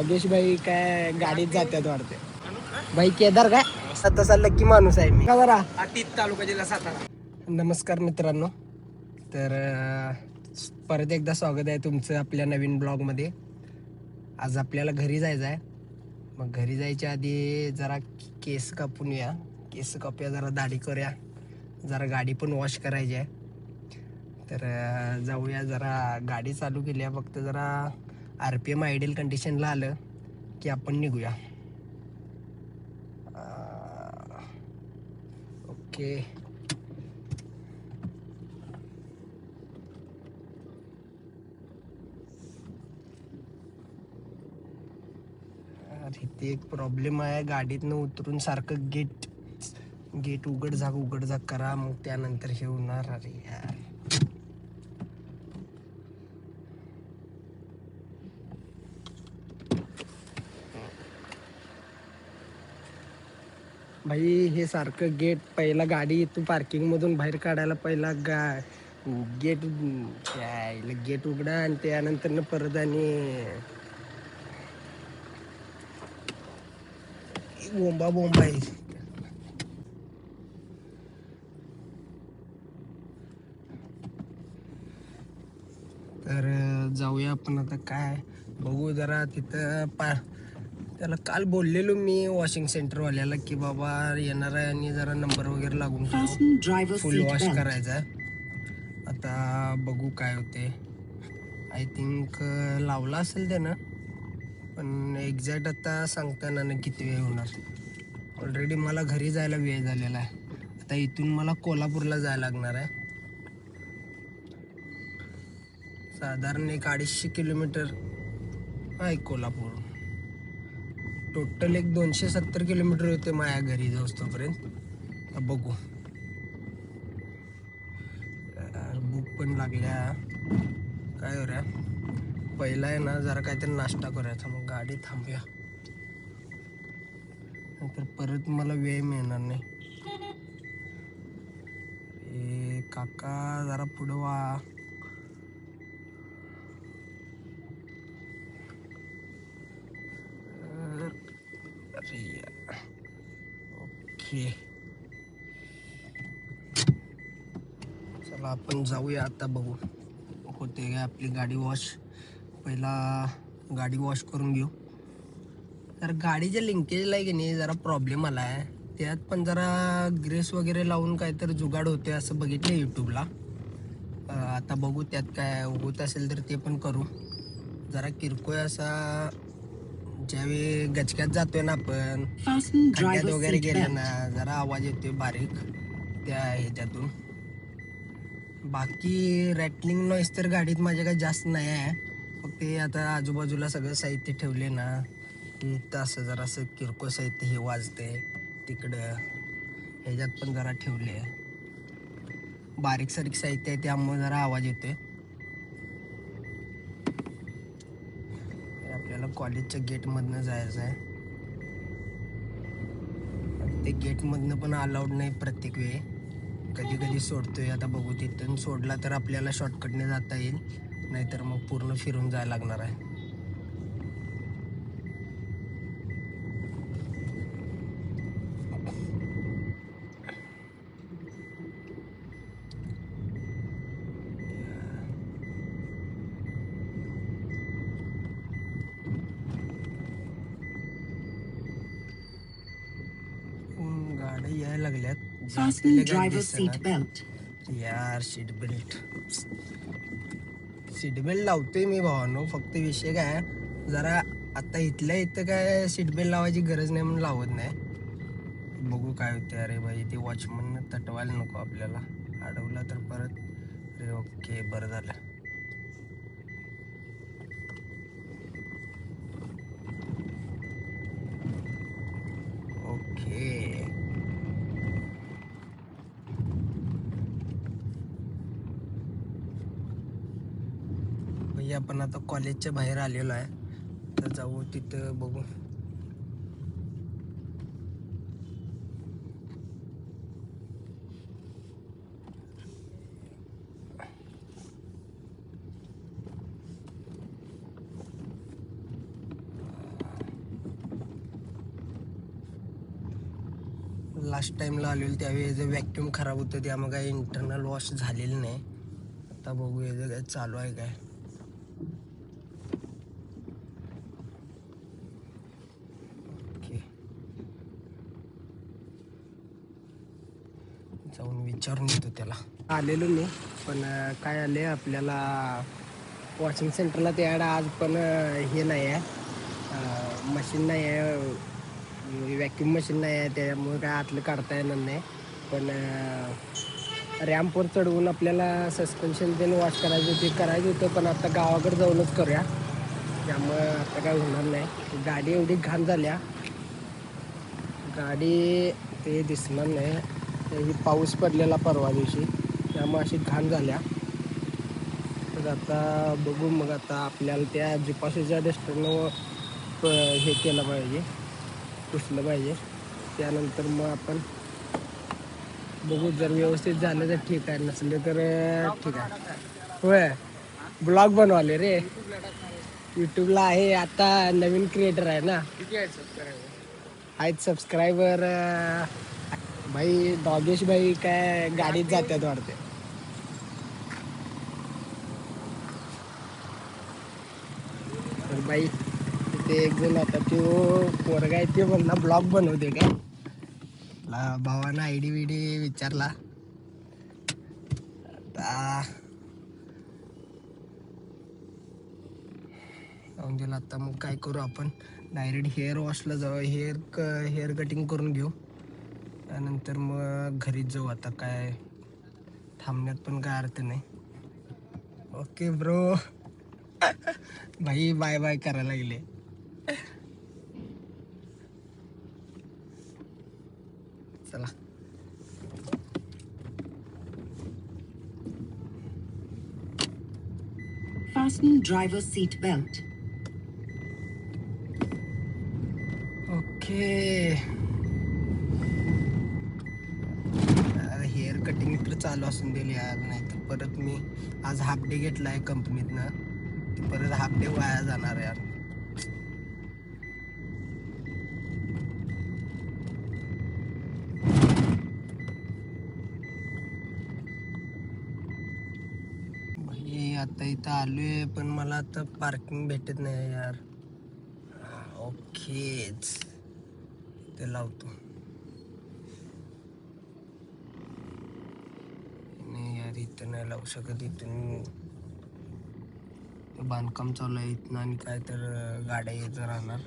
योगेश भाई काय गाडीत जात्यात वाटते. भाई केदार काय तसा लक्की माणूस आहे मी. जरा आतीत तालुका जिल्हा सातारा. नमस्कार मित्रांनो, तर परत एकदा स्वागत आहे तुमचं आपल्या नवीन ब्लॉगमध्ये. आज आपल्याला घरी जायचं आहे. मग घरी जायच्या आधी जरा केस कापून या, केस कापूया, जरा दाढी करूया, जरा गाडी पण वॉश करायची आहे. तर जाऊया. जरा गाडी चालू केली आहे, फक्त जरा RPM आयडियल कंडिशनला आलं की आपण निघूया. ओके. इथे एक प्रॉब्लेम आहे, गाडीतनं उतरून सारखं गेट उघड झाक करा, मग त्यानंतर हे होणार. अरे यार, भाई हे सारखं गेट, पहिला गाडी इथून पार्किंग मधून बाहेर काढायला पहिला गेट उघडा आणि त्यानंतर परत आणि बोंबा आहे. तर जाऊया आपण आता. काय बघू जरा तिथं त्याला काल बोललेलो मी वॉशिंग सेंटरवाल्याला की बाबा येणार आहे आणि जरा नंबर वगैरे लागून फुल वॉश करायचा आहे. आता बघू काय होते. आय थिंक लावला असेल त्यानं, पण एक्झॅक्ट आता सांगता ना किती वेळ होणार. ऑलरेडी मला घरी जायला वेळ झालेला आहे. आता इथून मला कोल्हापूरला जायला लागणार आहे. साधारण 250 किलोमीटर आहे कोल्हापूर. टोटल 270 किलोमीटर होते माझ्या घरी जाऊस्तोपर्यंत. बघू. भूक पण लागल्या. काय करूया, पहिला आहे ना जरा काहीतरी नाश्ता करायचा, मग गाडी थांबूया, नंतर परत मला वेळ मिळणार नाही. काका जरा पुढं वा. अरे ओके, चला आपण जाऊया आता. बघू होते काय आपली गाडी वॉश. पहिला गाडी वॉश करून घेऊ. तर गाडीच्या लिंकेजला की नाही जरा प्रॉब्लेम आला आहे. त्यात पण जरा ग्रेस वगैरे लावून काहीतरी जुगाड होते असं बघितलं यूट्यूबला. आता बघू त्यात काय होत असेल तर ते पण करू. जरा किरकोळ असा, ज्यावेळी गचक्यात जातोय ना आपण, खड्ड्यात वगैरे गेलं ना, जरा आवाज येतोय बारीक त्या ह्याच्यातून. बाकी रॅटलिंग नॉईस तर गाडीत माझ्या काही जास्त नाही आहे. फक्त ते आता आजूबाजूला सगळं साहित्य ठेवले ना, असं जरा असं किरकोळ साहित्य हे वाजते. तिकडं ह्याच्यात पण जरा ठेवले, बारीक सारीक साहित्य आहे, त्यामुळे जरा आवाज येतोय. आपल्याला कॉलेजच्या गेटमधनं जायचं आहे. ते गेटमधनं पण अलाउड नाही प्रत्येक वेळी, कधी कधी सोडतोय. आता बघू, तिथून सोडला तर आपल्याला शॉर्टकटने जाता येईल, नाहीतर मग पूर्ण फिरून जायला लागणार आहे. गाडी यायला लागल्यात. यार सीट बेल्ट लावतोय मी भावानो. फक्त विषय काय, जरा आता इथल्या इथं काय सीट बेल्ट लावायची गरज नाही म्हणून लावत नाही. बघू काय होते. अरे भाई, ते वॉचमन तटवायला नको आपल्याला, अडवला तर परत. अरे ओके, बरं झालं. ओके, आपण आता कॉलेजच्या बाहेर आलेलो आहे. तर जाऊ तिथं बघू. लास्ट टाइमला आलेलो त्यावेळी जे व्हॅक्यूम खराब होतं त्यामुळे काही इंटरनल वॉश झालेलं नाही. आता बघू याचं काय चालू आहे काय. ओके, जाऊन विचारून येतो त्याला. आलेलो नाही पण काय आले आपल्याला वॉशिंग सेंटरला ते ॲड आज पण हे नाही आहे, मशीन नाही आहे, व्हॅक्यूम मशीन नाही आहे, त्यामुळे काय आतलं काढता येणार नाही. पण रॅम्पवर चढवून आपल्याला सस्पेन्शन देऊन वॉश करायचं ते करायचं होतं, पण आता गावाकडे जाऊनच करूया. त्यामुळं आता काय होणार नाही. गाडी एवढी घाण झाल्या, गाडी ते दिसणार नाही. ही पाऊस पडलेला परवा दिवशी त्यामुळे अशी घाण झाल्या. तर आता बघू मग आता आपल्याला त्या जिपाशीच्या डस्टरनं हे केलं पाहिजे, पुसलं पाहिजे. त्यानंतर मग आपण बघू, जर व्यवस्थित झालं तर ठीक आहे, नसले तर ठीक आहे. होय, ब्लॉग बनवाले रे यूट्यूबला आहे. आता नवीन क्रिएटर आहे ना. आहेत सबस्क्रायबर भाई. डॉगेश भाई काय गाडीत जातात वाटते. तर बाई ते एक जण आता तो पोरगा आहे ते म्हणला ब्लॉग बनवते काय. भावानं आयडी विडी विचारला. आता जाऊन दिला. आता मग काय करू आपण, डायरेक्ट हेअर वॉशला जाऊ, हेअर कटिंग करून घेऊ. त्यानंतर मग घरीच जाऊ. आता काय थांबण्यात पण काय अर्थ नाही. ओके ब्रो भाई बाय बाय करायला लागले. चला Fasten driver's seat belt. Okay, hair cutting तर चालू असून दिली यार, नाही तर परत मी आज हाफ डे घेतला आहे कंपनीतनं, परत हाफ डे वाया जाणार यार. भाई आता इथं आलोय पण मला आता पार्किंग भेटत नाही यार. ओकेच, ते लावतो. नाही यार, इथं नाही लावू शकत. इथून बांधकाम चालू आहे इथनं आणि काय तर गाड्या येत राहणार,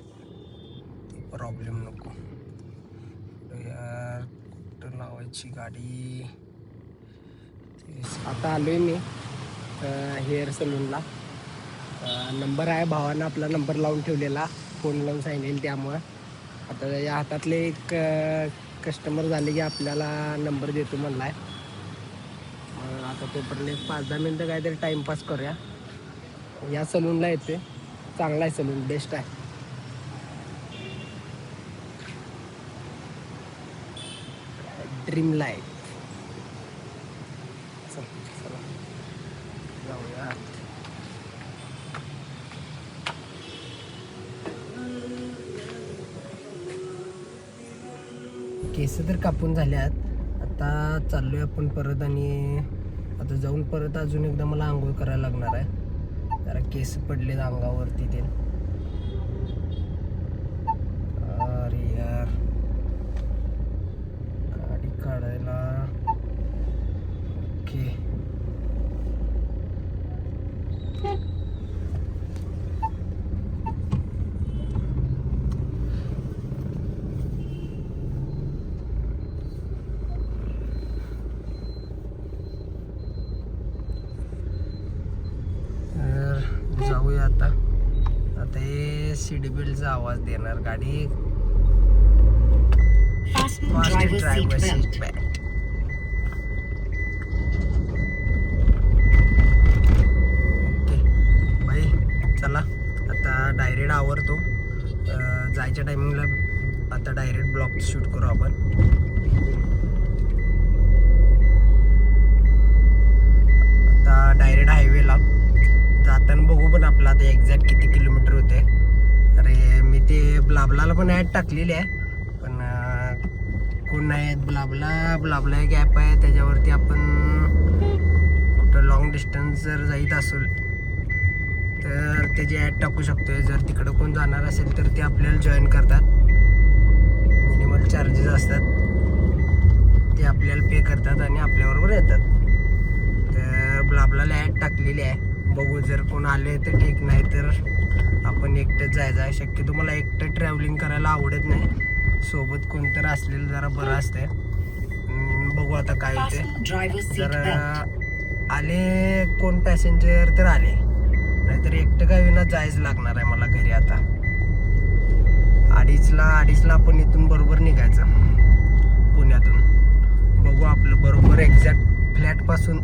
ते प्रॉब्लेम नको यार. कुठं लावायची गाडी. आता आलोय मी हेअर सलूनला. नंबर आहे, भावानं आपला नंबर लावून ठेवलेला, फोन लावून सांगितलेलं. त्यामुळं आता या हातातले एक कस्टमर झाले की आपल्याला नंबर देतो म्हणला आहे. आता तोपर्यंत 5-10 मिनटं काहीतरी टाईमपास करूया. या सलूनला येते, चांगला आहे सलून, बेस्ट आहे. Dream life. चला जाऊया. केस तर कापून झाल्यात. आता चाललोय आपण परत आणि आता जाऊन परत अजून एकदा मला आंघोळ करायला लागणार आहे. जरा केस पडलेत अंगावरती ते. अरे यार, गाडी काढायला. ओके, जाऊया आता. आता हे सीट बेल्टचा आवाज देणार गाडी. Driver seat belt. ओके बाई, चला आता डायरेक्ट आवरतो. जायच्या टायमिंगला आता डायरेक्ट ब्लॉग शूट करू आपण. आता डायरेक्ट हायवेला जाताना बघू पण आपला आता एक्झॅक्ट किती किलोमीटर होते. अरे मी ते ब्लाबलाला पण ॲड टाकलेली आहे, पण कोण नाही आहेत. ब्लाबला एक ॲप आहे, त्याच्यावरती आपण कुठं लॉंग डिस्टन्स जर जाईत असेल तर त्याची ॲड टाकू शकतोय. जर तिकडं कोण जाणार असेल तर ते आपल्याला जॉईन करतात. मिनिमल चार्जेस असतात, ते आपल्याला पे करतात आणि आपल्याबरोबर येतात. तर ब्लाबलाला ॲड टाकलेली आहे. बघू, जर कोण आले तर ठीक, नाही तर आपण एकटंच जायचं आहे. शक्यतो मला एकटं ट्रॅव्हलिंग करायला आवडत नाही, सोबत कोणतरी असलेलं जरा बरं असतंय. बघू आता काय होते. Driver's seat जर belt. आले कोण पॅसेंजर तर आले, नाहीतर एकटं काय विना जायच लागणार आहे मला घरी. आता अडीचला आपण इथून बरोबर निघायचं पुण्यातून. बघू आपलं बरोबर एक्झॅक्ट फ्लॅटपासून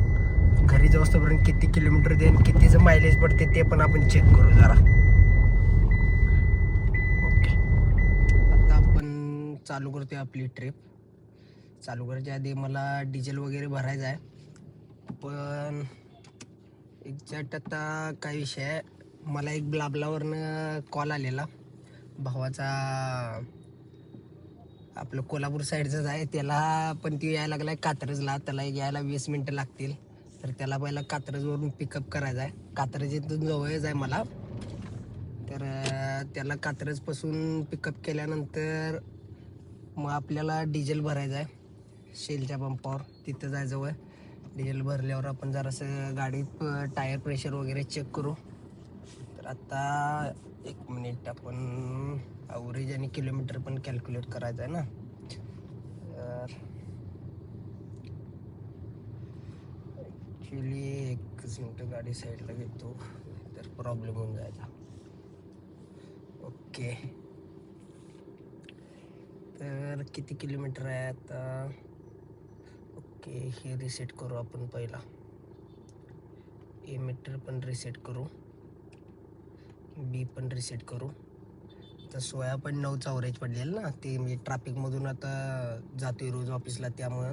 घरी जाऊपर्यंत किती किलोमीटर देईन, कितीचं मायलेज पडते ते पण आपण चेक करू जरा. ओके, आता आपण चालू करतोय आपली ट्रिप. चालू करायच्या आधी मला डिझेल वगैरे भरायचं आहे. पण एक्झॅक्ट आता काय विषय आहे, मला एक ब्लाबलावरनं कॉल आलेला भावाचा, आपलं कोल्हापूर साईडचाच आहे. त्याला पण ती यायला लागलाय कात्रजला. त्याला यायला 20 मिनटं लागतील. तर त्याला पहिला कात्रजवरून पिकअप करायचं आहे. कात्रज इथून जवळच आहे मला. तर त्याला कात्रजपासून पिकअप केल्यानंतर मग आपल्याला डिझेल भरायचं आहे शेलच्या पंपावर. तिथं जायचं आहे. डिझेल भरल्यावर आपण जरासं गाडीत टायर प्रेशर वगैरे चेक करू. तर आता 1 मिनिट, आपण ॲव्हरेज आणि किलोमीटर पण कॅल्क्युलेट करायचं आहे ना. तर ॲक्च्युली 1 मिनिट गाडी साईडला घेतो, तर प्रॉब्लेम होऊन जायचा. ओके, तर किती किलोमीटर आहे आता. ओके, हे रिसेट करू आपण पहिला. ए मीटर पण रिसेट करू, बी पण रिसेट करू. तर 16.9चा ॲव्हरेज पडलेलं ना, ते मी ट्रॅफिकमधून आता जातोय रोज ऑफिसला, त्यामुळं.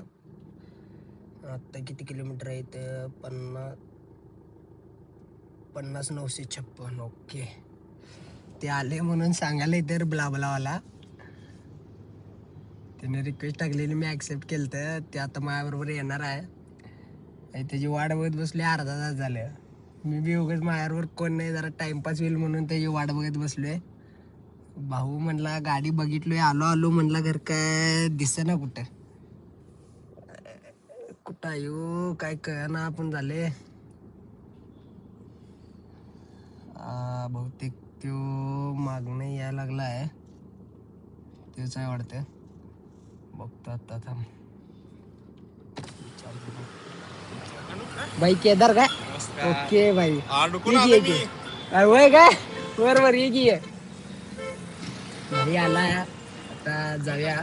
आत्ता किती किलोमीटर आहे तर 50,956. ओके, ते आले म्हणून सांगायला तर ब्लाबलावाला त्याने रिक्वेस्ट टाकलेली, मी ॲक्सेप्ट केलं. तर ते आता माझ्याबरोबर येणार आहे. त्याची वाट बघत बसली, अर्धा तास झालं. मी बी उगाच माझ्याबरोबर कोण नाही, जरा टाइमपास होईल म्हणून त्याची वाट बघत बसलोय. भाऊ म्हणला गाडी बघितलोय, आलो म्हणला, घर काय दिसेना कुठं येऊ, काय कळना आपण झाले. बहुतेक तो मागणं यायला लागला आहे, तेच आहे वाटतं. बघतो आता, थांब. भाई केदार काय? ओके भाई, वय काय बरोबर ये की घरी आला. आता जाऊया.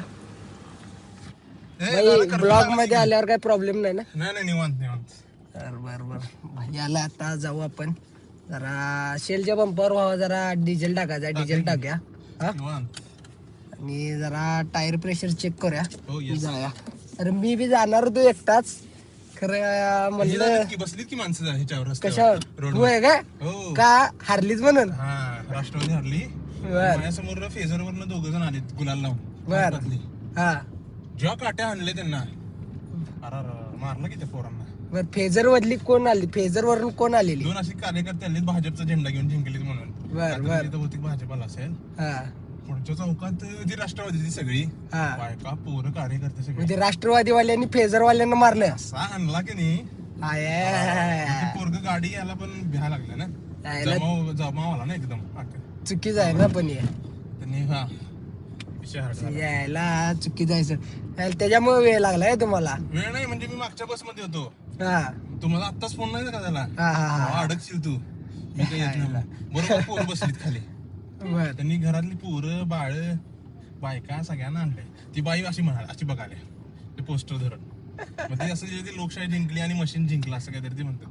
ब्लॉग मध्ये आल्यावर काय प्रॉब्लेम नाही ना? नाही निवांत. बर भाई आला. आता जाऊ आपण जरा शेलच्या पंपावर व्हावं, जरा डिझेल टाकायचा. डिझेल टाकूया हा, आणि जरा टायर प्रेशर चेक करूया. जाऊया. अरे मी बी जाणार होतो एकटाच, खरं म्हणलं बसलीत की माणसं ह्याच्यावर, कशावर होय काय का हारलीच म्हणून. राष्ट्रवादी हरली. माझ्यासमोर फेजर वरनं 2 जण आले गुलाल लावून. बर हा, जेव्हा काट्या आणले त्यांना, अरे मारलं की त्या पोरांना. बर, फेजर वरली कोण आली? फेजर वरून कोण आलेली? 2 असे कार्यकर्ते आले भाजपचा झेंडा घेऊन, जिंकलीत म्हणून. बर बहुतेक भाजपाला असेल. हा, पुढच्या चौकात जी राष्ट्रवादी सगळी बायका पोरं कार्यकर्ते सगळे, म्हणजे राष्ट्रवादीवाल्यांनी फेजरवाल्यांना मारलं. असा आणला की नाही, पोरग गाडी यायला पण भ्यायला लागलं ना, जमावाला ना एकदम. चुकीच आहे ना, पण त्यांनी यायला चुकी जायचं, त्याच्यामुळे वेळ लागलाय तुम्हाला. वेळ नाही म्हणजे मी मागच्या बस मध्ये होतो. हा, तुम्हाला आत्ताच फोन नाही का त्याला, अडकशील तू. मी काही येत नाही. बरोबर पोरं बसलीत खाली. त्यांनी घरातली पोरं बाळ बायका सगळ्यांना आणले. ती बाई अशी म्हणाल, अशी बघाले ते पोस्टर धरून. मग ते असं ती लोकशाही जिंकली आणि मशीन जिंकला असं काहीतरी ते म्हणतात.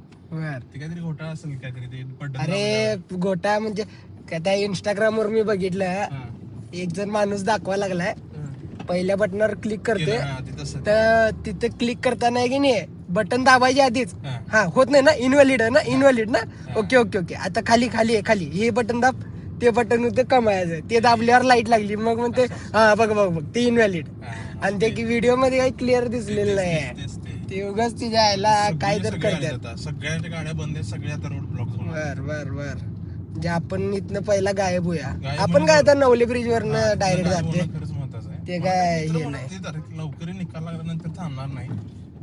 ते काहीतरी घोटाळा असेल, काहीतरी ते पडलं. अरे घोटाळा म्हणजे काय, त्या इंस्टाग्राम वर मी बघितलं, एक जण माणूस दाखवा लागलाय, पहिल्या बटनावर क्लिक करते तर तिथे क्लिक करताना आहे की नाही, बटन दाबायचे आधीच होत नाही ना, इनव्हॅलिड आहे ना, इनव्हॅलिड ना. ओके, आता खाली हे बटन दाब, ते बटन होतं कमायचं, ते दाबल्यावर लाईट लागली, मग म्हणते हा बघ बघ बघ ते इनव्हॅलिड. आणि ते व्हिडिओ मध्ये काही क्लिअर दिसलेलं नाही, ते उगाच तिच्या आयला काय तर करतात. सगळ्यांच्या गाड्या बंद आहेत, सगळे आता रोड ब्लॉक बर बर बर. म्हणजे आपण इथनं पहिला गायब होऊया. आपण काय आता नवले ब्रिज वरनं डायरेक्ट जाते, खरंच महत्वाचं आहे. ते काय हे नाही. लवकर निकाल लागल्यानंतर थांबणार नाही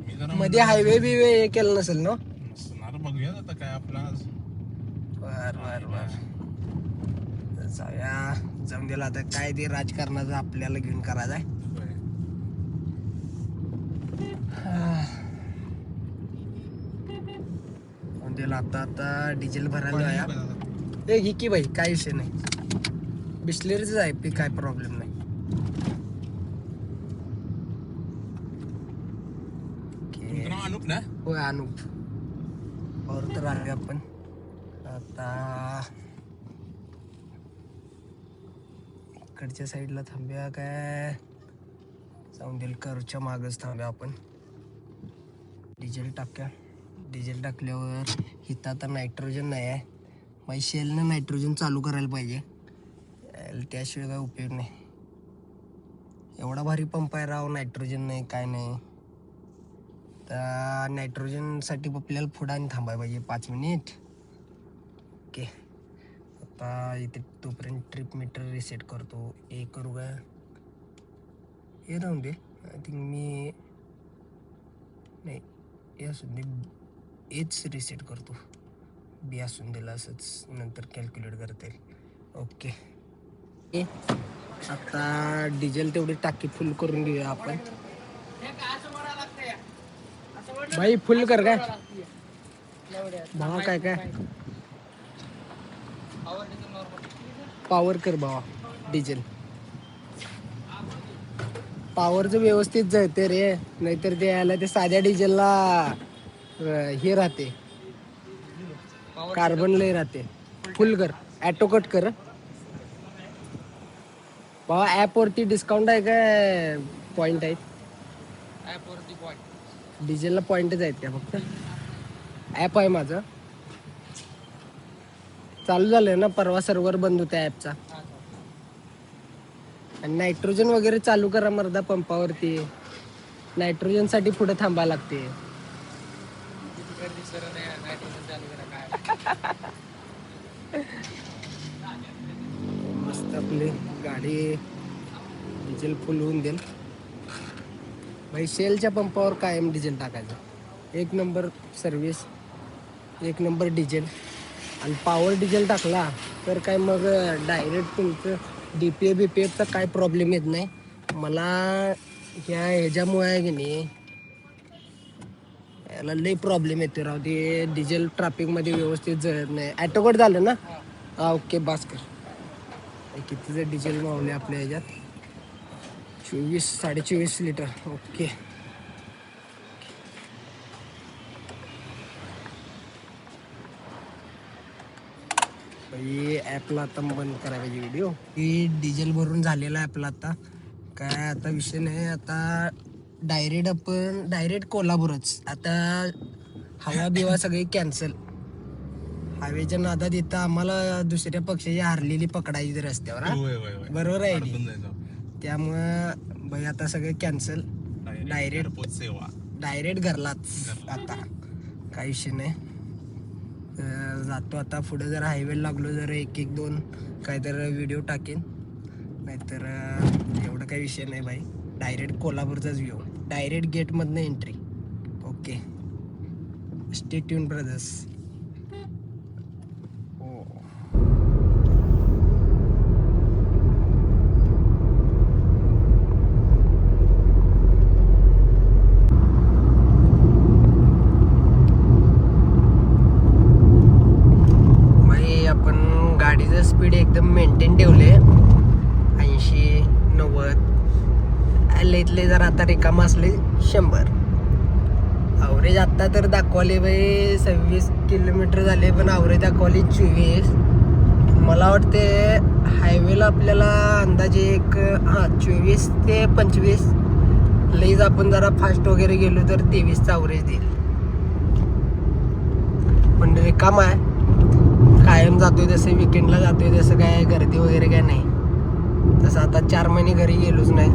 मी जरा मध्ये हायवे बिवे हे केलं नसेल ना. नसणार, बघूया आता काय आपला. बर बर बर जाऊया, जाऊन दिला आता काय ते राजकारणाचं आपल्याला घेऊन करायचं आहे. दिला आता डिझेल भरायला जाऊया. घे की बाई, काय विषय नाही, बिस्लेरीच आहे पी, काय प्रॉब्लेम नाही. अनुप ना, होय अनुप. और तर आले आपण आता इकडच्या साईडला थांबूया, काय जाऊन देईल करच्या मागच थांबूया आपण. डिझेल टाक्या, डिझेल टाकल्यावर इथं आता नायट्रोजन नाही आहे, मग शेलनं नायट्रोजन चालू करायला पाहिजे, त्याशिवाय काय उपयोग नाही. एवढा भारी पंप आहे राव, नायट्रोजन नाही काय नाही. तर नायट्रोजनसाठी आपल्याला पुढं आणि थांबायला पाहिजे 5 मिनिट. ओके, आता इथे तोपर्यंत ट्रिप मीटर रिसेट करतो. हे करू का, हे राहून दे. आय थिंक मी नाही, हे असून दे, एच रिसेट करतो. बी असून दिला असंच, नंतर कॅल्क्युलेट करता येईल. ओके, आता डिझेल तेवढी टाकी फुल करून घेऊया आपण. भाई फुल कर काय भावा, काय काय पॉवर कर भावा. डिझेल पॉवरचं व्यवस्थित जळते रे, नाहीतर ते यायला ते साध्या डिझेलला हे राहते, कार्बन लय राहते. फुल कर, ॲटो कट कर भावा. ॲप वरती डिस्काउंट आहे काय पॉइंट आहेत? ॲप वरती पॉइंट, डिझेलला पॉइंटच आहेत का फक्त? ॲप आहे माझं, चालू झालंय ना, परवा सर्व्हर बंद होता ॲपचा. आणि नायट्रोजन वगैरे चालू करा मर्दा पंपावरती, नायट्रोजन साठी पुढे थांबायला लागते. मस्त आपली गाडी डिझेल फुल होऊन देईल भाई. शेलच्या पंपावर कायम डिझेल टाकायचं, 1 नंबर सर्विस, 1 नंबर डिझेल. आणि पॉवर डिझेल टाकला तर काय मग डायरेक्ट तुमचं DPF BPFचा काय प्रॉब्लेम येत नाही. मला ह्याच्यामुळे आहे की नाही, याला लई प्रॉब्लेम येते राव, ते डिझेल ट्रॅफिकमध्ये व्यवस्थित जळत नाही. ॲटोकट झालं ना, हा ओके बास कर. कितीचं डिझेल मावले आपल्या ह्याच्यात, 24-24.5 लिटर. ओके, ॲपला आता बंद करायला पाहिजे व्हिडिओ. ही डिझेल भरून झालेला आहे आपला आता, काय आता विषय नाही. आता डायरेक्ट कोल्हापूरच. आता हवा बिवा सगळी कॅन्सल, हायवेच्या नादात येतं आम्हाला दुसऱ्या पक्षाची हारलेली पकडायची रस्त्यावर. बरोबर आहे, त्यामुळं भाई आता सगळे कॅन्सल, डायरेक्ट घरलाच. आता काही विषय नाही, जातो आता पुढे. जर हायवे लागलो जर 1-2 काहीतरी व्हिडिओ टाकेन, नाहीतर एवढं काही विषय नाही भाई. डायरेक्ट कोल्हापूरचाच व्ह्यू, डायरेक्ट गेटमधनं entry. Okay, stay tuned brothers. गाडीचं स्पीड एकदम मेंटेन ठेवले, 80-90. लईतले जर आता रिकाम असले 100. ॲव्हरेज आत्ता तर दाखवले बाई 26 किलोमीटर झाले, पण ॲव्हरेज दाखवली 24. मला वाटते हायवेला आपल्याला अंदाजे 24 ते 25. लईच आपण जरा फास्ट वगैरे गेलो तर 23चा ॲव्हरेज देईल, पण रिकाम आहे. कायम जातोय तसं, विकेंडला जातोय तसं, काय गर्दी वगैरे काय नाही तसं. आता 4 महिने घरी गेलोच नाही,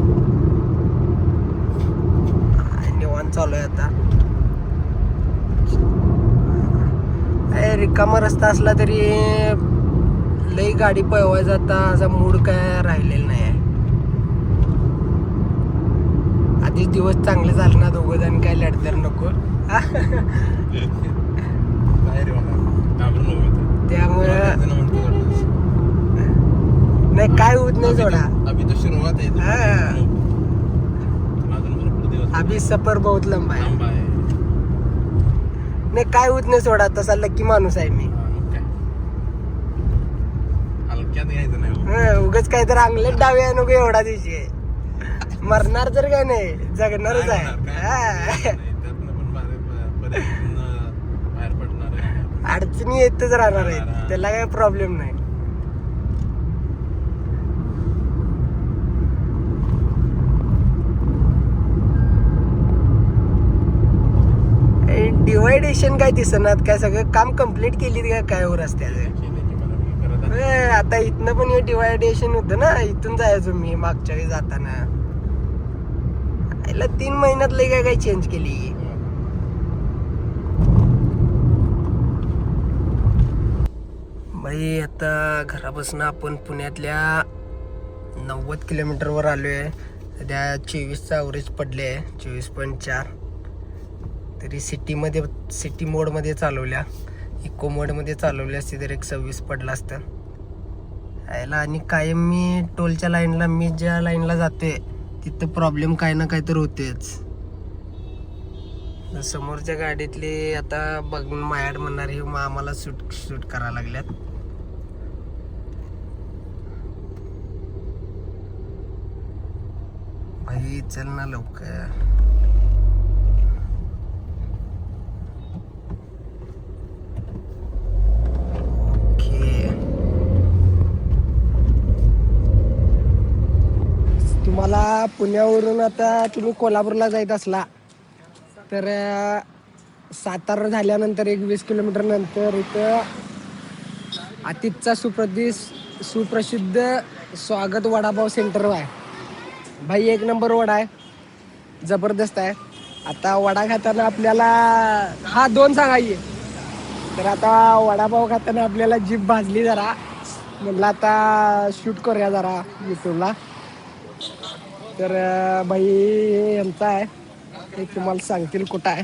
निवांत चालू आहे आता. रिकामा रस्ता असला तरी लई गाडी पळवाय जाता असा मूड काय राहिलेला नाही आहे. आधीच दिवस चांगले झाले ना, दोघं जण काय लढतर नको त्यामुळे नाही काय होत नाही जोडा. अभी सफर बहुत लंबा आहे. नाही काय होत नाही सोडा, तसा लकी माणूस आहे मी. उगाच काय तर अंगलेट डावे नको एवढा दिवशी. मरणार तर काय नाही, जगणारच आहे. अडचणी येतच राहणार आहेत, त्याला काय प्रॉब्लेम नाही. डिवायडेशन काय दिसणार, काय सगळं काम कम्प्लीट केली काय हो रस्त्याचं. आता इथनं पण हे डिवायडेशन होतं ना, इथून जायचो मी मागच्या वेळी जाताना. 3 महिन्यात लई काय चेंज केली. बाई आता घरापासून आपण पुण्यातल्या 90 किलोमीटरवर आलोय. सध्या 24चा ॲव्हरेज पडले आहे, 24.4. तरी सिटी मोडमध्ये चालवल्या, इको मोडमध्ये चालवल्या असते तर 26 पडला असतं यायला. आणि कायम मी टोलच्या लाईनला, मी ज्या लाईनला जाते तिथं प्रॉब्लेम काय ना काय तर होतेच. समोरच्या गाडीतली आता बघून मायाड म्हणणार हे आम्हाला शूट करायला लागल्यात. भाई चल ना लवकर. तुम्हाला पुण्यावरून आता तुम्ही कोल्हापूरला जायत असला तर सातारा झाल्यानंतर 20 किलोमीटर नंतर इथं अतिथचा सुप्रसिद्ध स्वागत वडापाव सेंटर आहे. भाई 1 नंबर वडा आहे, जबरदस्त आहे. आता वडा खाताना आपल्याला 2 सांगायचे तर आता वडापाव खाताना आपल्याला जीभ भाजली जरा, म्हटलं आता शूट करूया जरा यूट्यूबला. तर बाई हे यांचा आहे, हे तुम्हाला सांगतील कुठं आहे.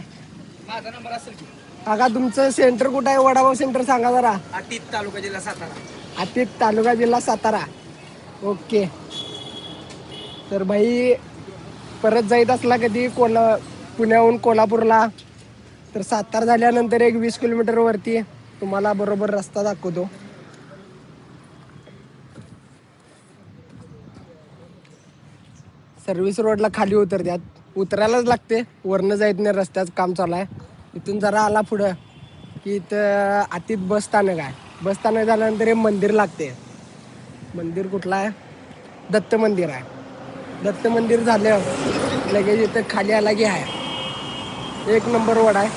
माझा नंबर असेल की काका, तुमचं सेंटर कुठं आहे? वडापाव सेंटर सांगा जरा. आतीत तालुका जिल्हा सातारा. आतीत तालुका जिल्हा सातारा. ओके. तर बाई परत जाईत असला कधी पुण्याहून कोल्हापूरला तर सातारा झाल्यानंतर 20 किलोमीटर वरती तुम्हाला बरोबर रस्ता दाखवतो. सर्व्हिस रोडला खाली उतरत्यात, उतरायलाच लागते, वरनं जायत नाही, रस्त्याचं काम चालू आहे. इथून जरा आला पुढं की इथं अतित बस स्थानक आहे. बस स्थानक झाल्यानंतर हे मंदिर लागते. मंदिर कुठलं आहे? दत्त मंदिर आहे. दत्त मंदिर झालं लगेच इथं खाली आला की आहे 1 नंबर वडा आहे.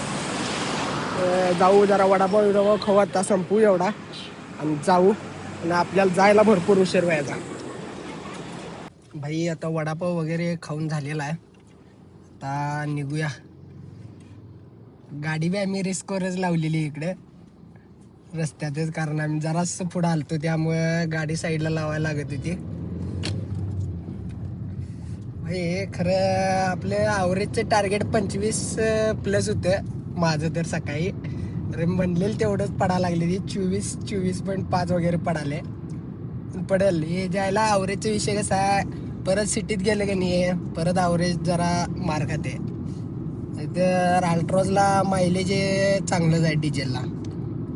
जाऊ जरा वडापाव खाऊ, आता संपू एवढा आणि जाऊ. आणि आपल्याला जायला भरपूर उशीर व्हायचा. भाई आता वडापाव वगैरे खाऊन झालेला आहे, आता निघूया. गाडी बी आम्ही रिस्कवरच लावलेली इकडे रस्त्यातच, कारण आम्ही जरासं पुढं आलतो त्यामुळे गाडी साईडला लावायला लागत होती. भाई खरं आपलं ॲव्हरेजचे टार्गेट 25+ होतं माझं तर सकाळी. अरे म्हणलेलं तेवढंच पडायला लागले, 24.5 वगैरे पडाले पडेल. हे जायला ॲव्हरेजचा विषय कसा आहे, परत सिटीत गेलं की नाही परत ॲव्हरेज जरा मार खाते. तर अल्ट्रॉजला मायलेज चांगलंच आहे, डिझेलला.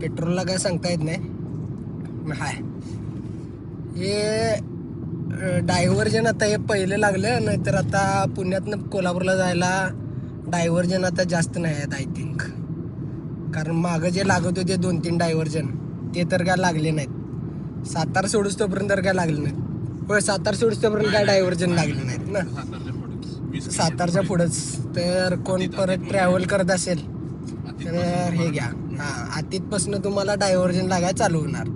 पेट्रोलला काय सांगता येत नाही. हाय हे डायव्हर्जन आता हे पहिलं लागलं, नाहीतर आता पुण्यातनं कोल्हापूरला जायला डायव्हर्जन आता जास्त नाही आहेत आय थिंक. कारण मागं जे लागत होते 2-3 डायव्हर्जन ते तर काय लागले नाहीत. सातारा सोडूस तोपर्यंत तर काय लागले नाहीत. होय, सातारा सोडूस तोपर्यंत काय डायव्हर्जन लागले नाहीत ना, सातारच्या पुढंच. तर कोण परत ट्रॅव्हल करत असेल तर हे घ्या, हा आतीतपासून तुम्हाला डायव्हर्जन लागायला चालू होणार.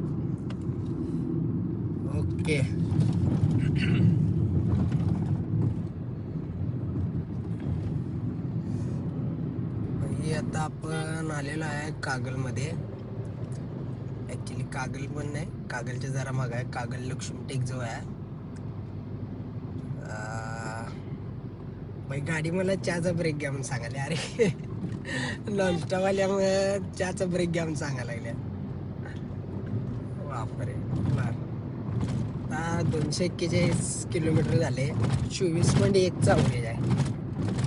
ओके. आता आपण आलेलो आहे कागलमध्ये. ऍक्च्युली कागल पण नाही, कागलच्या जरा माग आहे. कागल लक्ष्मी टेक जवळ आहे. बाई गाडी मला चहाचा ब्रेक घ्या म्हणून सांगायला. अरे नॉनस्टॉपवाल्यामुळे चहाचा ब्रेक घ्या म्हणून सांगायला लागल्या. बापरे. आता 241 किलोमीटर झाले. 24.1चा अवरेज आहे.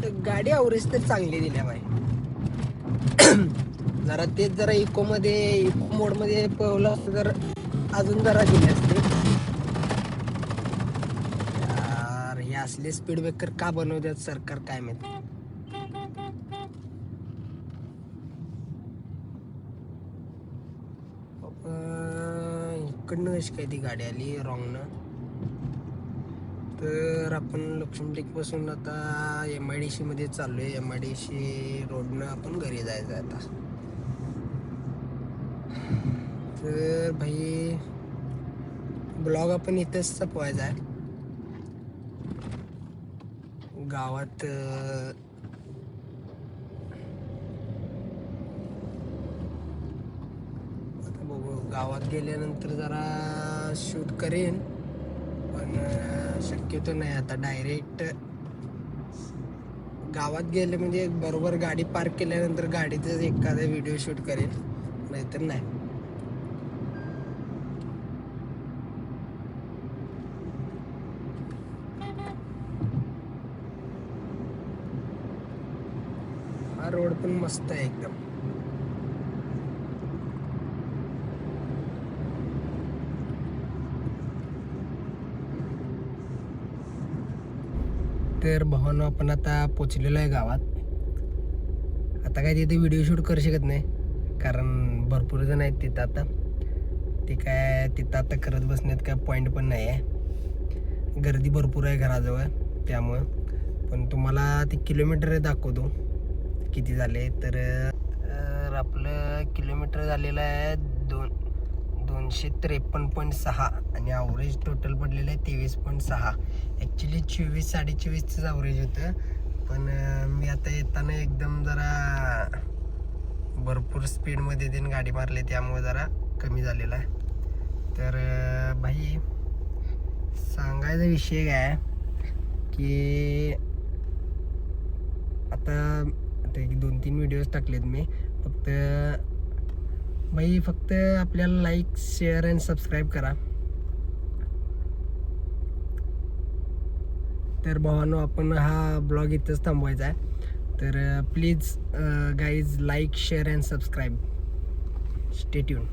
तर गाडी अवरेज तर चांगली दिल्या बाई. जरा तेच जरा इको मोडमध्ये पळवलं असतं तर अजून जरा गेले असते. यार हे असले स्पीड ब्रेकर का बनवतात सरकार काय माहिती. इकडनं कशी काय ती गाडी आली रॉंगनं. तर आपण लक्ष्मीटेक पासून आता MIDC मध्ये चाललोय. MIDC रोडनं आपण घरी जायचं आता. तर भाई ब्लॉग आपण इथेच संपवायचा आहे. गावात आता बघू, गावात गेल्यानंतर जरा शूट करेन, पण शक्यतो नाही आता. डायरेक्ट गावात गेले म्हणजे बरोबर गाडी पार्क केल्यानंतर गाडीतच एखादा व्हिडिओ शूट करेन, नाहीतर नाही. हा रोड पण मस्त आहे एकदम. तर भावानो आपण आता पोचलेलो आहे गावात. आता काय तिथे व्हिडिओ शूट करू शकत नाही, कारण भरपूर जण आहेत तिथं आता. ते काय तिथं आता करत बसण्यात काय पॉईंट पण नाही आहे. गर्दी भरपूर आहे घराजवळ त्यामुळं. पण तुम्हाला ते किलोमीटर दाखवतो किती झाले. तर आपलं किलोमीटर झालेलं आहे 253.6 आणि ॲव्हरेज टोटल पडलेलं आहे 23.6. ॲक्च्युली 24-24.5च ॲव्हरेज होतं, पण मी आता येताना एकदम जरा भरपूर स्पीडमध्ये त्याने गाडी मारली त्यामुळे जरा कमी झालेला आहे. तर भाई सांगायचा विषय काय की आता 2-3 व्हिडिओज टाकलेत मी. फक्त आपल्याला लाईक शेअर अँड सबस्क्राईब करा. तर भावांनो आपण हा ब्लॉग इथंच थांबवायचा आहे. तर please guys like share and subscribe. Stay tune.